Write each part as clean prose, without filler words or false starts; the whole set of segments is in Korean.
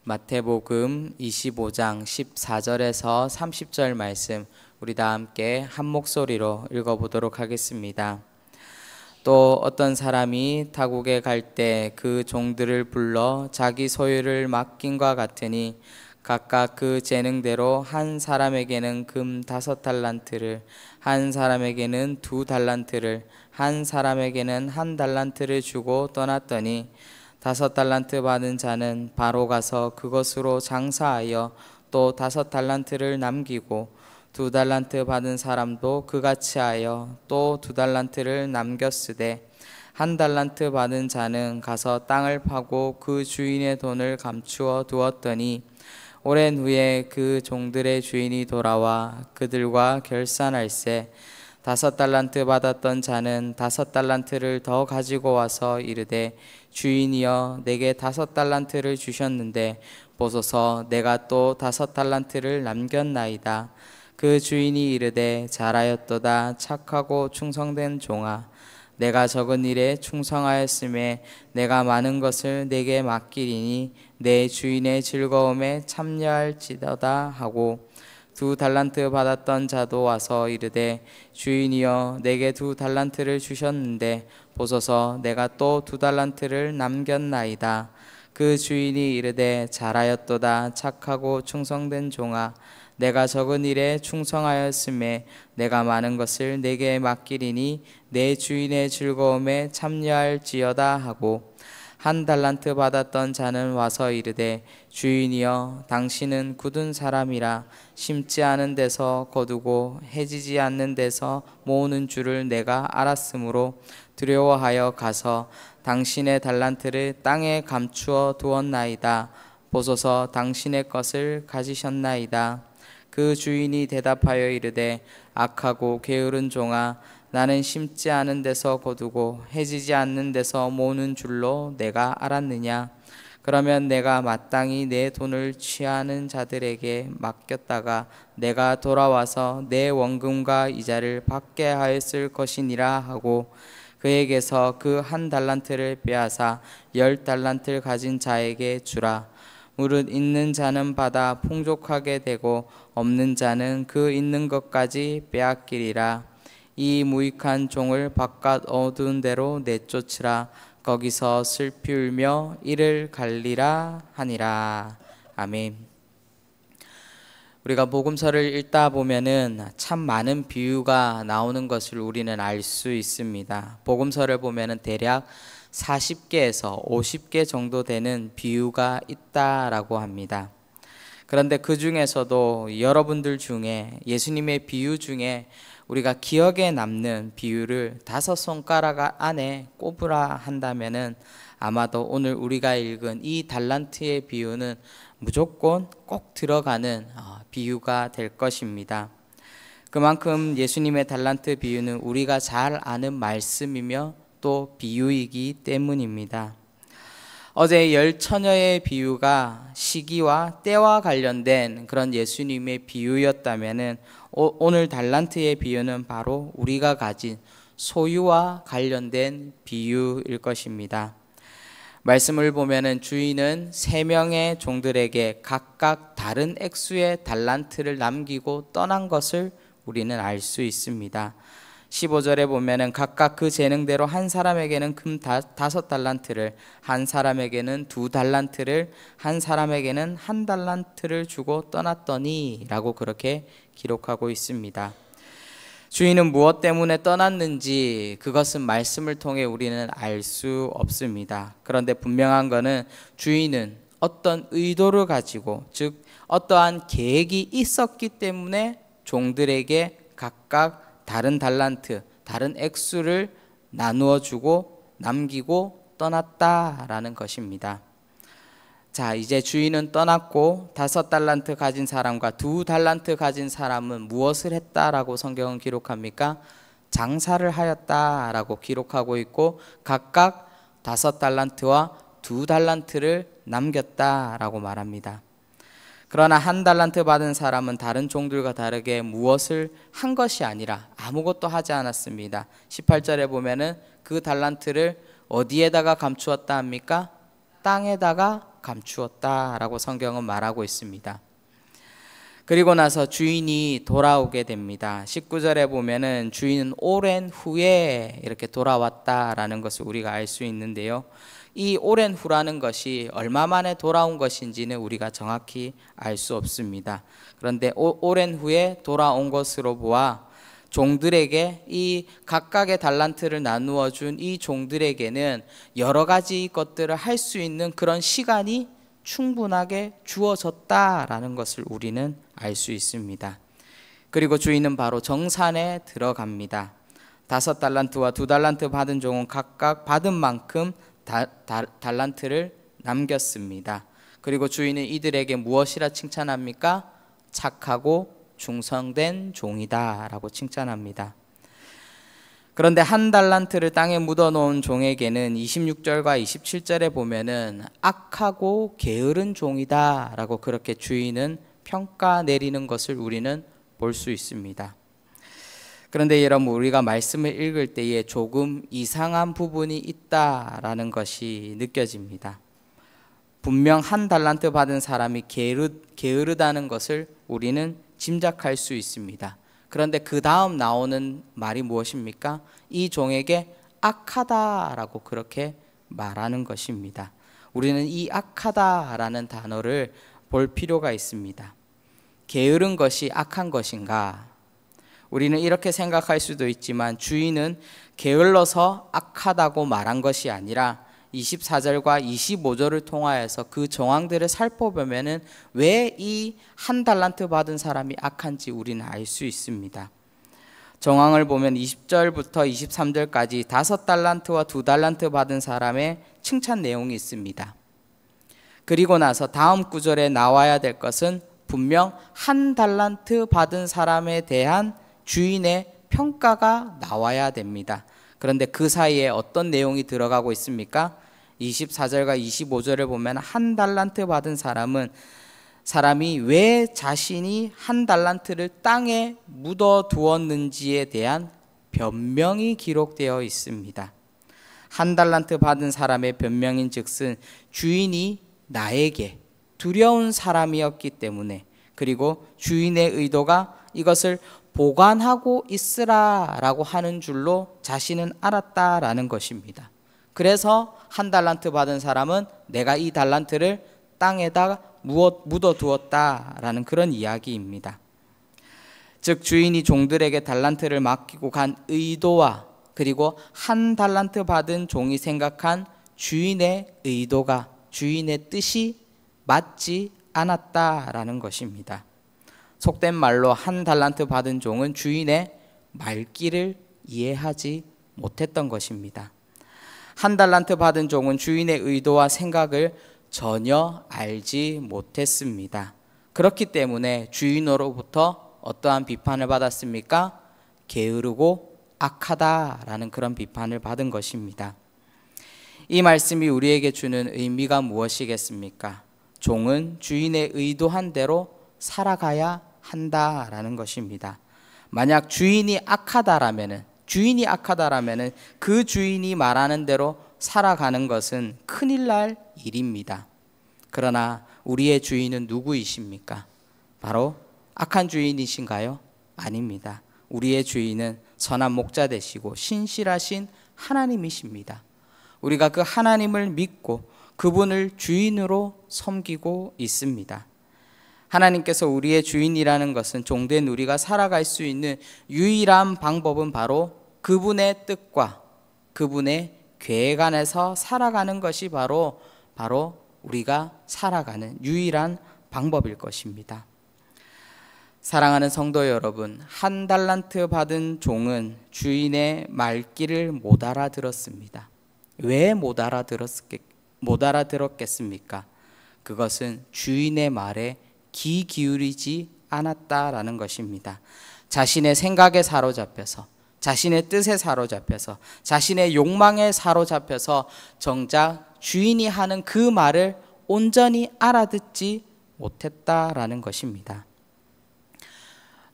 마태복음 25장 14절에서 30절 말씀 우리 다 함께 한 목소리로 읽어보도록 하겠습니다. 또 어떤 사람이 타국에 갈 때 그 종들을 불러 자기 소유를 맡긴과 같으니 각각 그 재능대로 한 사람에게는 금 5달란트를, 한 사람에게는 2달란트를, 한 사람에게는 1달란트를 주고 떠났더니 5달란트 받은 자는 바로 가서 그것으로 장사하여 또 5달란트를 남기고 2달란트 받은 사람도 그같이 하여 또 2달란트를 남겼으되 1달란트 받은 자는 가서 땅을 파고 그 주인의 돈을 감추어 두었더니 오랜 후에 그 종들의 주인이 돌아와 그들과 결산할세 5달란트 받았던 자는 5달란트를 더 가지고 와서 이르되 주인이여 내게 5달란트를 주셨는데 보소서 내가 또 5달란트를 남겼나이다. 그 주인이 이르되 잘하였도다 착하고 충성된 종아 내가 적은 일에 충성하였음에 내가 많은 것을 내게 맡기리니 내 주인의 즐거움에 참여할지어다 하고 2달란트 받았던 자도 와서 이르되 주인이여 내게 2달란트를 주셨는데 보소서 내가 또 2달란트를 남겼나이다. 그 주인이 이르되 잘하였도다 착하고 충성된 종아 내가 적은 일에 충성하였음에 내가 많은 것을 내게 맡기리니 내 주인의 즐거움에 참여할지어다 하고 1달란트 받았던 자는 와서 이르되 주인이여 당신은 굳은 사람이라 심지 않은 데서 거두고 해지지 않는 데서 모으는 줄을 내가 알았으므로 두려워하여 가서 당신의 달란트를 땅에 감추어 두었나이다. 보소서 당신의 것을 가지셨나이다. 그 주인이 대답하여 이르되 악하고 게으른 종아 나는 심지 않은 데서 거두고 해지지 않는 데서 모으는 줄로 내가 알았느냐. 그러면 내가 마땅히 내 돈을 취하는 자들에게 맡겼다가 내가 돌아와서 내 원금과 이자를 받게 하였을 것이니라 하고 그에게서 그 1달란트를 빼앗아 10달란트를 가진 자에게 주라. 무릇 있는 자는 받아 풍족하게 되고 없는 자는 그 있는 것까지 빼앗기리라. 이 무익한 종을 바깥 어두운 데로 내쫓으라. 거기서 슬피 울며 이를 갈리라 하니라. 아멘. 우리가 복음서를 읽다 보면은 참 많은 비유가 나오는 것을 우리는 알 수 있습니다. 복음서를 보면은 대략 40개에서 50개 정도 되는 비유가 있다라고 합니다. 그런데 그 중에서도 여러분들 중에 예수님의 비유 중에 우리가 기억에 남는 비유를 5손가락 안에 꼽으라 한다면은 아마도 오늘 우리가 읽은 이 달란트의 비유는 무조건 꼭 들어가는 비유가 될 것입니다. 그만큼 예수님의 달란트 비유는 우리가 잘 아는 말씀이며 또 비유이기 때문입니다. 어제 10처녀의 비유가 시기와 때와 관련된 그런 예수님의 비유였다면은 오늘 달란트의 비유는 바로 우리가 가진 소유와 관련된 비유일 것입니다. 말씀을 보면은 주인은 3명의 종들에게 각각 다른 액수의 달란트를 남기고 떠난 것을 우리는 알 수 있습니다. 15절에 보면은 각각 그 재능대로 한 사람에게는 금 5달란트를, 한 사람에게는 2달란트를, 한 사람에게는 1달란트를 주고 떠났더니 라고 그렇게 기록하고 있습니다. 주인은 무엇 때문에 떠났는지 그것은 말씀을 통해 우리는 알 수 없습니다. 그런데 분명한 것은 주인은 어떤 의도를 가지고, 즉 어떠한 계획이 있었기 때문에 종들에게 각각 다른 달란트, 다른 액수를 나누어 주고 남기고 떠났다라는 것입니다. 자, 이제 주인은 떠났고 5달란트 가진 사람과 2달란트 가진 사람은 무엇을 했다라고 성경은 기록합니까? 장사를 하였다라고 기록하고 있고 각각 5달란트와 2달란트를 남겼다라고 말합니다. 그러나 1달란트 받은 사람은 다른 종들과 다르게 무엇을 한 것이 아니라 아무것도 하지 않았습니다. 18절에 보면은 그 달란트를 어디에다가 감추었다 합니까? 땅에다가 감추었다라고 성경은 말하고 있습니다. 그리고 나서 주인이 돌아오게 됩니다. 19절에 보면은 주인은 오랜 후에 이렇게 돌아왔다라는 것을 우리가 알 수 있는데요. 이 오랜 후라는 것이 얼마 만에 돌아온 것인지는 우리가 정확히 알 수 없습니다. 그런데 오랜 후에 돌아온 것으로 보아 종들에게 이 각각의 달란트를 나누어 준 이 종들에게는 여러 가지 것들을 할 수 있는 그런 시간이 충분하게 주어졌다라는 것을 우리는 알 수 있습니다. 그리고 주인은 바로 정산에 들어갑니다. 5달란트와 2달란트 받은 종은 각각 받은 만큼 달란트를 남겼습니다. 그리고 주인은 이들에게 무엇이라 칭찬합니까? 착하고 충성된 종이다 라고 칭찬합니다. 그런데 1달란트를 땅에 묻어놓은 종에게는 26절과 27절에 보면은 악하고 게으른 종이다 라고 그렇게 주인은 평가 내리는 것을 우리는 볼 수 있습니다. 그런데 여러분, 우리가 말씀을 읽을 때에 조금 이상한 부분이 있다라는 것이 느껴집니다. 분명 1달란트 받은 사람이 게으르다는 것을 우리는 짐작할 수 있습니다. 그런데 그 다음 나오는 말이 무엇입니까? 이 종에게 악하다라고 그렇게 말하는 것입니다. 우리는 이 악하다라는 단어를 볼 필요가 있습니다. 게으른 것이 악한 것인가? 우리는 이렇게 생각할 수도 있지만 주인은 게을러서 악하다고 말한 것이 아니라 24절과 25절을 통하여서 그 정황들을 살펴보면은 왜 이 1달란트 받은 사람이 악한지 우리는 알 수 있습니다. 정황을 보면 20절부터 23절까지 5달란트와 2달란트 받은 사람의 칭찬 내용이 있습니다. 그리고 나서 다음 구절에 나와야 될 것은 분명 1달란트 받은 사람에 대한 주인의 평가가 나와야 됩니다. 그런데 그 사이에 어떤 내용이 들어가고 있습니까? 24절과 25절을 보면 1달란트 받은 사람이 왜 자신이 1달란트를 땅에 묻어 두었는지에 대한 변명이 기록되어 있습니다. 1달란트 받은 사람의 변명인 즉슨 주인이 나에게 두려운 사람이었기 때문에, 그리고 주인의 의도가 이것을 보관하고 있으라라고 하는 줄로 자신은 알았다라는 것입니다. 그래서 1달란트 받은 사람은 내가 이 달란트를 땅에다 묻어 두었다라는 그런 이야기입니다. 즉 주인이 종들에게 달란트를 맡기고 간 의도와 그리고 1달란트 받은 종이 생각한 주인의 의도가, 주인의 뜻이 맞지 않았다라는 것입니다. 속된 말로 1달란트 받은 종은 주인의 말귀를 이해하지 못했던 것입니다. 1달란트 받은 종은 주인의 의도와 생각을 전혀 알지 못했습니다. 그렇기 때문에 주인으로부터 어떠한 비판을 받았습니까? 게으르고 악하다라는 그런 비판을 받은 것입니다. 이 말씀이 우리에게 주는 의미가 무엇이겠습니까? 종은 주인의 의도한 대로 살아가야 한다라는 것입니다. 만약 주인이 악하다라면은 그 주인이 말하는 대로 살아가는 것은 큰일 날 일입니다. 그러나 우리의 주인은 누구이십니까? 바로 악한 주인이신가요? 아닙니다. 우리의 주인은 선한 목자 되시고 신실하신 하나님이십니다. 우리가 그 하나님을 믿고 그분을 주인으로 섬기고 있습니다. 하나님께서 우리의 주인이라는 것은 종된 우리가 살아갈 수 있는 유일한 방법은 바로 그분의 뜻과 그분의 계획 안에서 살아가는 것이 바로 우리가 살아가는 유일한 방법일 것입니다. 사랑하는 성도 여러분, 1달란트 받은 종은 주인의 말귀를 못 알아들었습니다. 왜 못 알아들었겠습니까? 그것은 주인의 말에 귀 기울이지 않았다라는 것입니다. 자신의 생각에 사로잡혀서, 자신의 뜻에 사로잡혀서, 자신의 욕망에 사로잡혀서 정작 주인이 하는 그 말을 온전히 알아듣지 못했다라는 것입니다.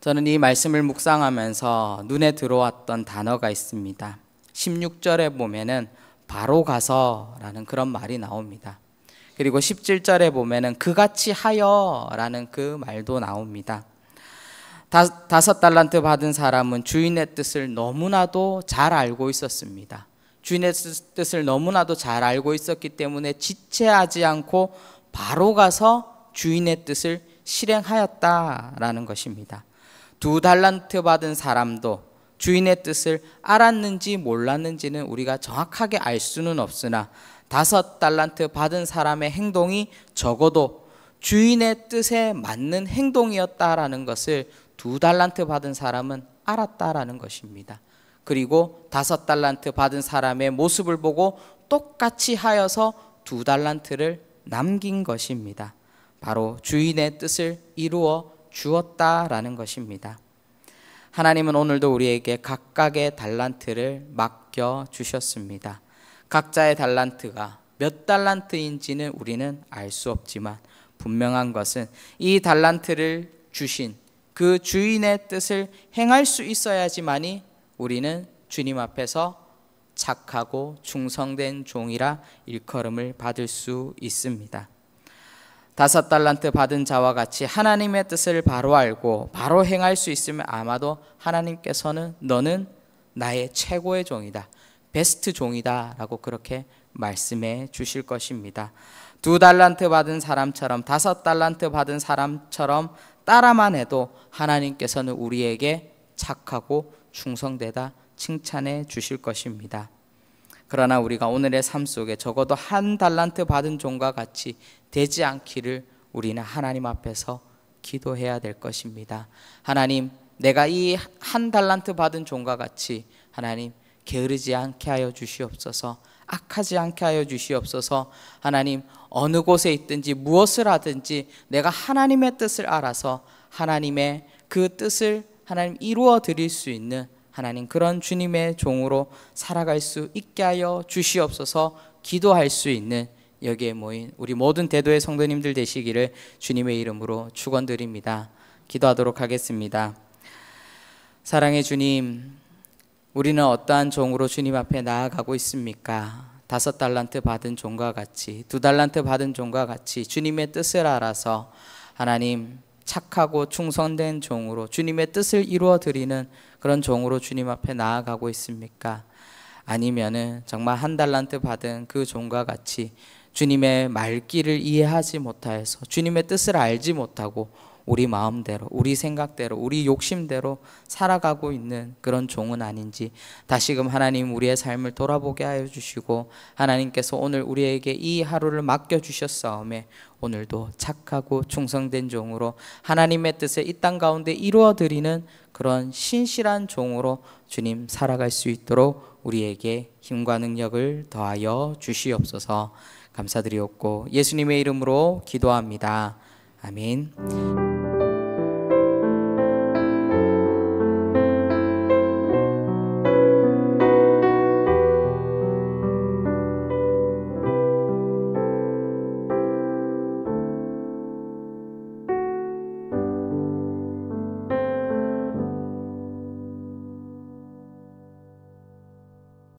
저는 이 말씀을 묵상하면서 눈에 들어왔던 단어가 있습니다. 16절에 보면은 바로 가서라는 그런 말이 나옵니다. 그리고 17절에 보면은 그같이 하여라는 그 말도 나옵니다. 5달란트 받은 사람은 주인의 뜻을 너무나도 잘 알고 있었습니다. 주인의 뜻을 너무나도 잘 알고 있었기 때문에 지체하지 않고 바로 가서 주인의 뜻을 실행하였다라는 것입니다. 2달란트 받은 사람도 주인의 뜻을 알았는지 몰랐는지는 우리가 정확하게 알 수는 없으나 5달란트 받은 사람의 행동이 적어도 주인의 뜻에 맞는 행동이었다라는 것을 2달란트 받은 사람은 알았다라는 것입니다. 그리고 5달란트 받은 사람의 모습을 보고 똑같이 하여서 2달란트를 남긴 것입니다. 바로 주인의 뜻을 이루어 주었다라는 것입니다. 하나님은 오늘도 우리에게 각각의 달란트를 맡겨 주셨습니다. 각자의 달란트가 몇 달란트인지는 우리는 알 수 없지만 분명한 것은 이 달란트를 주신 그 주인의 뜻을 행할 수 있어야지만이 우리는 주님 앞에서 착하고 충성된 종이라 일컬음을 받을 수 있습니다. 5달란트 받은 자와 같이 하나님의 뜻을 바로 알고 바로 행할 수 있으면 아마도 하나님께서는 너는 나의 최고의 종이다, 베스트 종이다 라고 그렇게 말씀해 주실 것입니다. 2달란트 받은 사람처럼 5달란트 받은 사람처럼 따라만 해도 하나님께서는 우리에게 착하고 충성되다 칭찬해 주실 것입니다. 그러나 우리가 오늘의 삶 속에 적어도 1달란트 받은 종과 같이 되지 않기를 우리는 하나님 앞에서 기도해야 될 것입니다. 하나님, 내가 이 1달란트 받은 종과 같이 하나님 게으르지 않게 하여 주시옵소서. 악하지 않게 하여 주시옵소서. 하나님, 어느 곳에 있든지 무엇을 하든지 내가 하나님의 뜻을 알아서 하나님의 그 뜻을 하나님 이루어 드릴 수 있는 하나님 그런 주님의 종으로 살아갈 수 있게 하여 주시옵소서. 기도할 수 있는 여기에 모인 우리 모든 대도의 성도님들 되시기를 주님의 이름으로 축원드립니다. 기도하도록 하겠습니다. 사랑의 주님, 우리는 어떠한 종으로 주님 앞에 나아가고 있습니까? 5달란트 받은 종과 같이 2달란트 받은 종과 같이 주님의 뜻을 알아서 하나님 착하고 충성된 종으로 주님의 뜻을 이루어 드리는 그런 종으로 주님 앞에 나아가고 있습니까? 아니면은 정말 1달란트 받은 그 종과 같이 주님의 말귀를 이해하지 못하여서 주님의 뜻을 알지 못하고 우리 마음대로, 우리 생각대로, 우리 욕심대로 살아가고 있는 그런 종은 아닌지 다시금 하나님 우리의 삶을 돌아보게 하여 주시고 하나님께서 오늘 우리에게 이 하루를 맡겨주셨사오매 오늘도 착하고 충성된 종으로 하나님의 뜻을 이 땅 가운데 이루어드리는 그런 신실한 종으로 주님 살아갈 수 있도록 우리에게 힘과 능력을 더하여 주시옵소서. 감사드리옵고 예수님의 이름으로 기도합니다. 아멘.